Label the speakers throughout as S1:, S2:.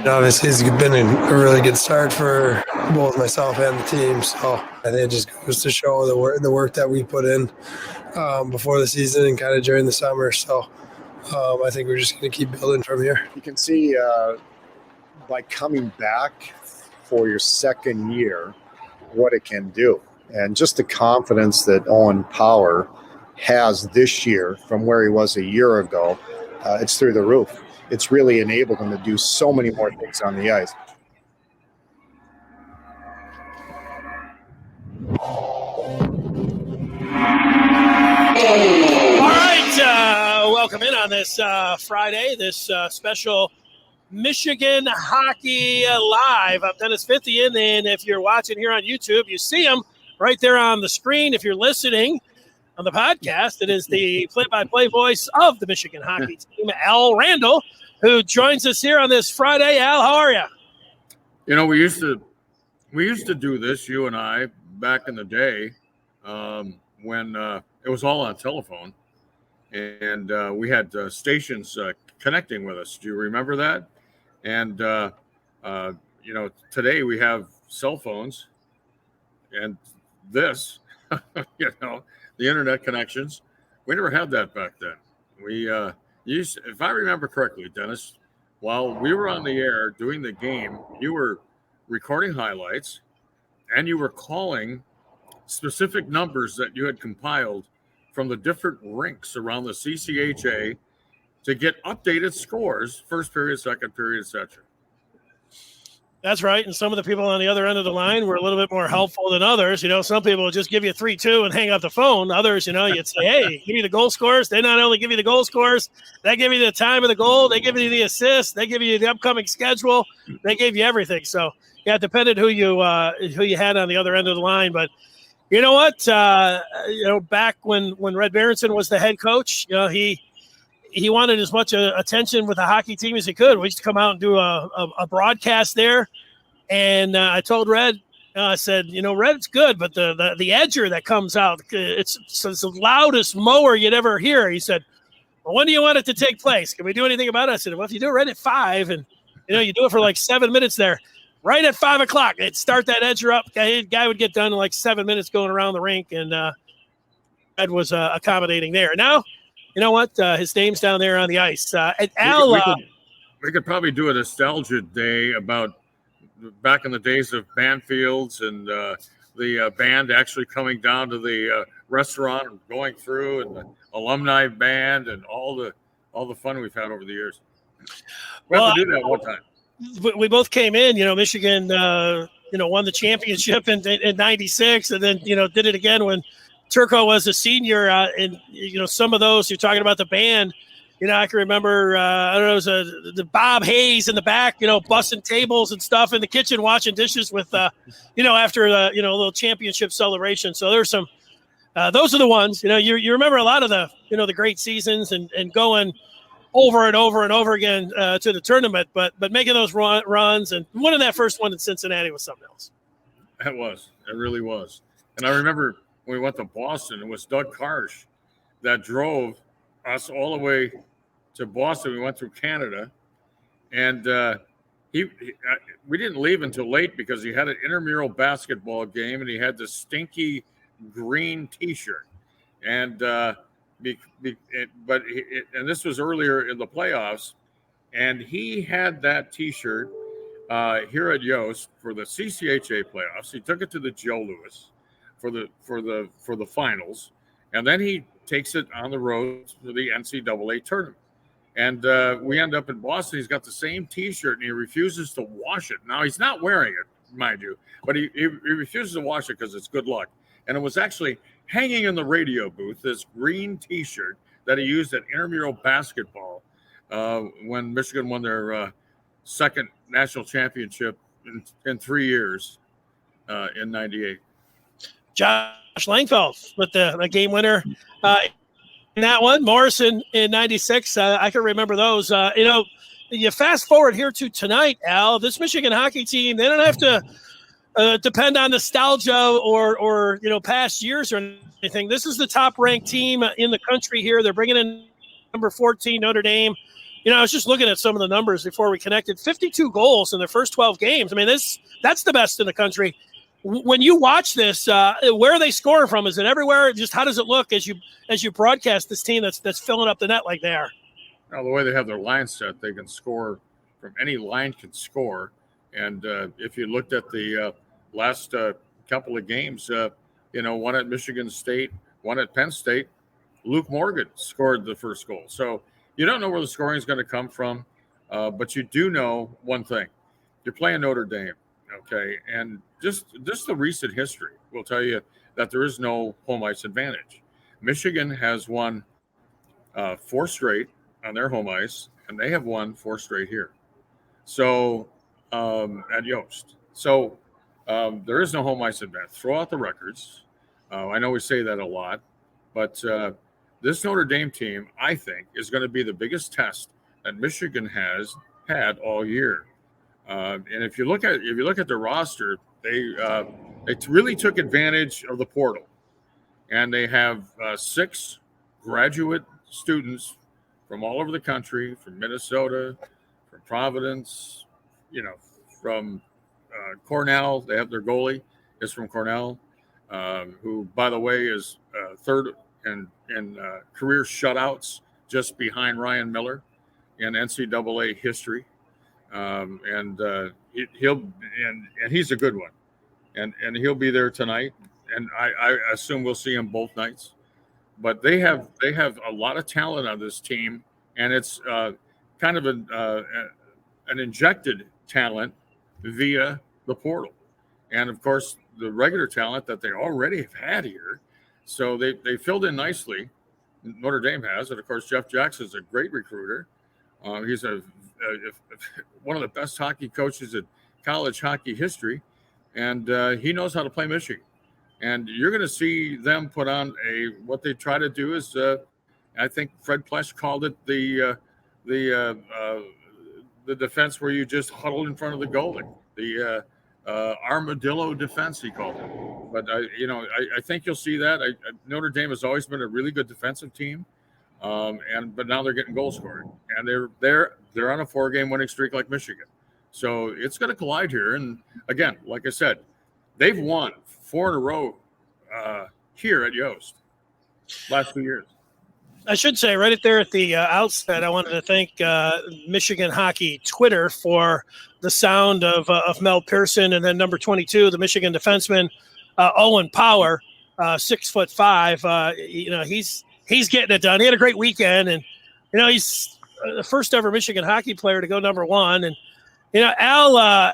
S1: Obviously, it's been a really good start for both myself and the team. So I think it just goes to show the work that we put in before the season and kind of during the summer. So I think we're just going to keep building from here.
S2: You can see by coming back for your second year what it can do. And just the confidence that Owen Power has this year from where he was a year ago, it's through the roof. It's really enabled him to do so many more things on the ice.
S3: All right, welcome in on this Friday, this special Michigan Hockey Live. I'm Dennis Fithian, and if you're watching here on YouTube, you see him right there on the screen. If you're listening on the podcast, it is the play-by-play voice of the Michigan hockey team, Al Randall, who joins us here on this Friday. Al, how are you?
S4: You know, we used to do this, you and I, back in the day when it was all on telephone, and we had stations connecting with us. Do you remember that? And you know, today we have cell phones and this, you know, the internet connections. We never had that back then. We used, if I remember correctly, Dennis, while we were on the air doing the game, you were recording highlights and you were calling specific numbers that you had compiled from the different rinks around the CCHA to get updated scores, first period, second period, etc.
S3: That's right. And some of the people on the other end of the line were a little bit more helpful than others. You know, some people would just give you 3-2 and hang up the phone. Others, you know, you'd say, hey, give me the goal scores. They not only give you the goal scores, they give you the time of the goal. They give you the assist. They give you the upcoming schedule. They gave you everything. So, yeah, it depended who you had on the other end of the line. But you know what? You know, back when Red Berenson was the head coach, you know, he wanted as much attention with the hockey team as he could. We used to come out and do a broadcast there. And I told Red, I said, you know, Red's good, but the edger that comes out, it's the loudest mower you'd ever hear. He said, well, when do you want it to take place? Can we do anything about it? I said, well, if you do it right at 5 and, you know, you do it for like 7 minutes there, right at 5 o'clock, it'd start that edger up. Guy would get done in like 7 minutes going around the rink, and Red was accommodating there. Now, you know what? His name's down there on the ice. Al,
S4: we could probably do a nostalgia day about back in the days of Banfields and the band actually coming down to the restaurant and going through, and the alumni band and all the fun we've had over the years. We have to do that one time.
S3: We both came in. You know, Michigan, you know, won the championship in '96, and then you know did it again when Turco was a senior, and you know some of those you're talking about the band. You know, I can remember I don't know, it was the Bob Hayes in the back, you know, busting tables and stuff in the kitchen, washing dishes with, you know, after you know a little championship celebration. So there's some those are the ones. You know, you remember a lot of the you know the great seasons and going over and over and over again to the tournament, but making those runs and winning that first one in Cincinnati was something else.
S4: It really was. And I remember when we went to Boston, it was Doug Karsh that drove us all the way to Boston. We went through Canada, and we didn't leave until late because he had an intramural basketball game and he had the stinky green T-shirt, and and this was earlier in the playoffs, and he had that T-shirt here at Yost for the CCHA playoffs. He took it to the Joe Louis for the finals, and then he takes it on the road to the NCAA tournament. And we end up in Boston. He's got the same T-shirt, and he refuses to wash it. Now, he's not wearing it, mind you, but he refuses to wash it because it's good luck. And it was actually hanging in the radio booth, this green T-shirt that he used at intramural basketball when Michigan won their second national championship in 3 years in '98.
S3: Josh Langfeld with the game winner in that one. Morrison in '96. I can remember those. You know, you fast forward here to tonight, Al. This Michigan hockey team, they don't have to depend on nostalgia or you know past years or anything. This is the top ranked team in the country here. They're bringing in number 14 Notre Dame I was just looking at some of the numbers before we connected. 52 goals in their first 12 games. I mean, that's the best in the country. When you watch this, where are they scoring from? Is it everywhere? Just how does it look as you broadcast this team that's filling up the net like they are?
S4: Now, the way they have their line set, they can score from any line can score. And if you looked at the last couple of games, one at Michigan State, one at Penn State, Luke Morgan scored the first goal. So you don't know where the scoring is going to come from, but you do know one thing. You're playing Notre Dame, okay? And just the recent history will tell you that there is no home ice advantage. Michigan has won 4 straight on their home ice, and they have won 4 straight here. So at Yost. So there is no home ice advantage. Throw out the records. I know we say that a lot, but this Notre Dame team, I think, is going to be the biggest test that Michigan has had all year. And if you look at the roster, they really took advantage of the portal, and they have 6 graduate students from all over the country, from Minnesota, from Providence, from Cornell. They have their goalie is from Cornell, who, by the way, is third in career shutouts, just behind Ryan Miller in NCAA history. He's a good one, and he'll be there tonight. And I assume we'll see him both nights. But they have a lot of talent on this team, and it's kind of an injected talent via the portal, and of course the regular talent that they already have had here. So they filled in nicely. Notre Dame has, and of course Jeff Jackson's a great recruiter. He's one of the best hockey coaches in college hockey history, and he knows how to play Michigan. And you're going to see them put on what they try to do is, I think Fred Plesh called it the defense where you just huddle in front of the goalie, the armadillo defense, he called it. But I think you'll see that. Notre Dame has always been a really good defensive team, but now they're getting goal scoring, and they're on a 4-game winning streak like Michigan. So it's going to collide here. And again, like I said, they've won 4 in a row here at Yost last 2 years.
S3: I should say right there at the outset, I wanted to thank Michigan Hockey Twitter for the sound of Mel Pearson, and then number 22, the Michigan defenseman, Owen Power, 6'5". He's getting it done. He had a great weekend, and he's the first ever Michigan hockey player to go number 1. And Al,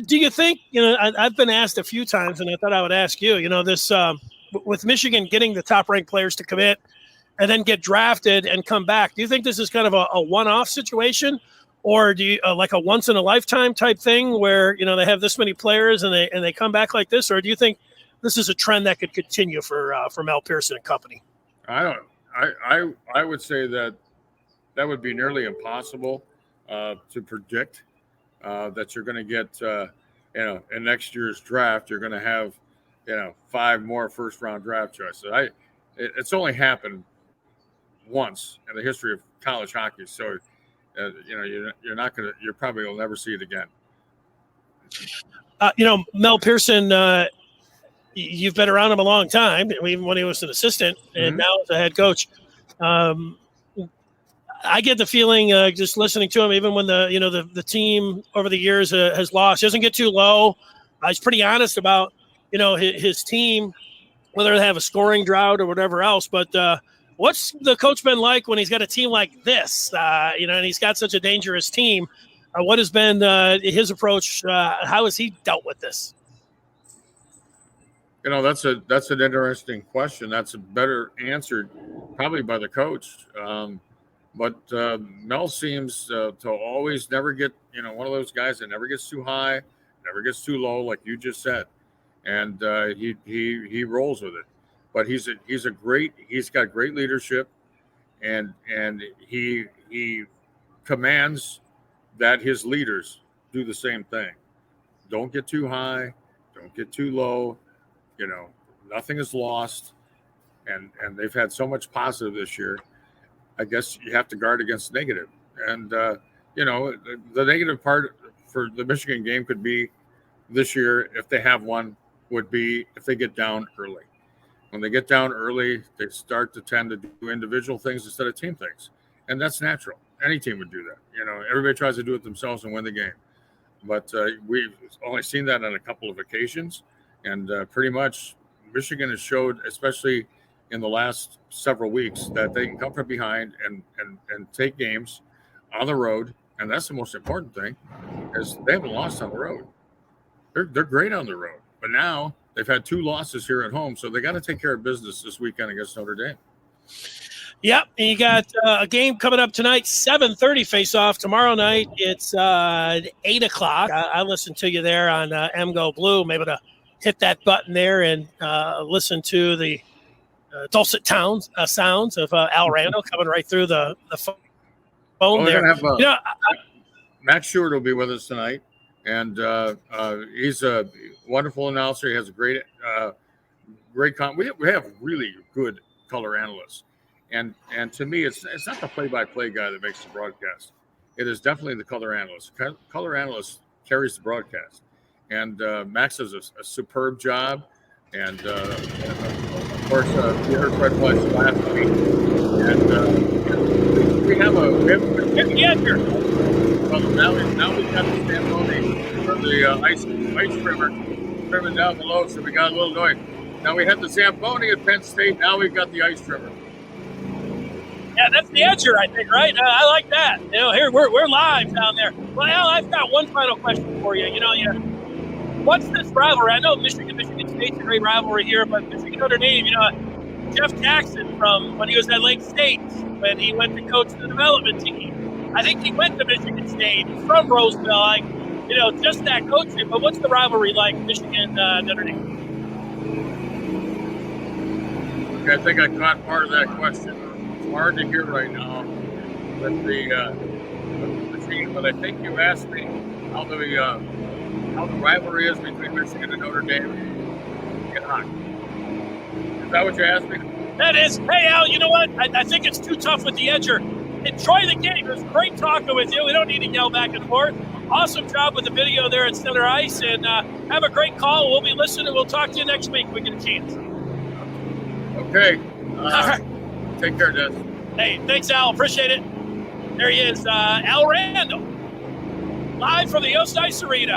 S3: do you think I've been asked a few times, and I thought I would ask you. This with Michigan getting the top-ranked players to commit and then get drafted and come back. Do you think this is kind of a one-off situation, or do you like a once-in-a-lifetime type thing where they have this many players and they come back like this, or do you think this is a trend that could continue for Mel Pearson and company? I
S4: would say that would be nearly impossible to predict that you're going to get in next year's draft you're going to have 5 more first-round draft choices. It's only happened once in the history of college hockey, so you probably will never see it again.
S3: Mel Pearson, you've been around him a long time, even when he was an assistant, and now as a head coach. I get the feeling just listening to him, even when the team over the years has lost, he doesn't get too low. He's pretty honest about his team, whether they have a scoring drought or whatever else. But what's the coach been like when he's got a team like this? And he's got such a dangerous team. What has been his approach? How has he dealt with this?
S4: That's an interesting question. That's better answered probably by the coach. But Mel seems to always never get, one of those guys that never gets too high, never gets too low, like you just said, and he rolls with it. But he's got great leadership, and he commands that his leaders do the same thing. Don't get too high, don't get too low. Nothing is lost, and they've had so much positive this year. I guess you have to guard against negative, And the negative part for the Michigan game could be this year, if they have one, would be if they get down early. When they get down early, they start to tend to do individual things instead of team things. And that's natural. Any team would do that. Everybody tries to do it themselves and win the game. But we've only seen that on a couple of occasions. And pretty much Michigan has showed, especially in the last several weeks, that they can come from behind and take games on the road. And that's the most important thing, is they haven't lost on the road. They're great on the road. But now they've had 2 losses here at home, so they got to take care of business this weekend against Notre Dame.
S3: Yep, and you got a game coming up tonight, 7:30 face-off. Tomorrow night, it's 8 o'clock. I listened to you there on MGO Blue. I'm able to hit that button there and listen to the dulcet sounds of Al Randall coming right through the phone there.
S4: Matt Stewart will be with us tonight. And he's a wonderful announcer. He has a great we have really good color analysts. And to me, it's not the play-by-play guy that makes the broadcast. It is definitely the color analyst. Color analyst carries the broadcast. And Max does a superb job. And, of course, we heard Fred Flesh last week. And we have a good answer. Well, now we've got the Zamboni for the ice trimmer trimming down below, so we got a little noise. Now we had the Zamboni at Penn State. Now we've got the ice trimmer.
S3: Yeah, that's the answer, I think, right? I like that. Here we're live down there. Well, Al, I've got one final question for you. What's this rivalry? I know Michigan State's a great rivalry here, but Michigan Notre Dame. Jeff Jackson from when he was at Lake State, when he went to coach the development team. I think he went to Michigan State. He's from Roseville. Just that coaching. But what's the rivalry like, Michigan Notre Dame?
S4: Okay, I think I caught part of that question. It's hard to hear right now with the team, but I think you asked me how the rivalry is between Michigan and Notre Dame in hockey. Is that what you asked me?
S3: That is. Hey, Al, you know what? I think it's too tough with the edger. Enjoy the game. It was great talking with you. We don't need to yell back and forth. Awesome job with the video there at Center Ice, and have a great call. We'll be listening. We'll talk to you next week if we get a chance.
S4: Okay.
S3: All right.
S4: Take care, Des.
S3: Hey, thanks, Al. Appreciate it. There he is, Al Randall, live from the Yost Ice Arena.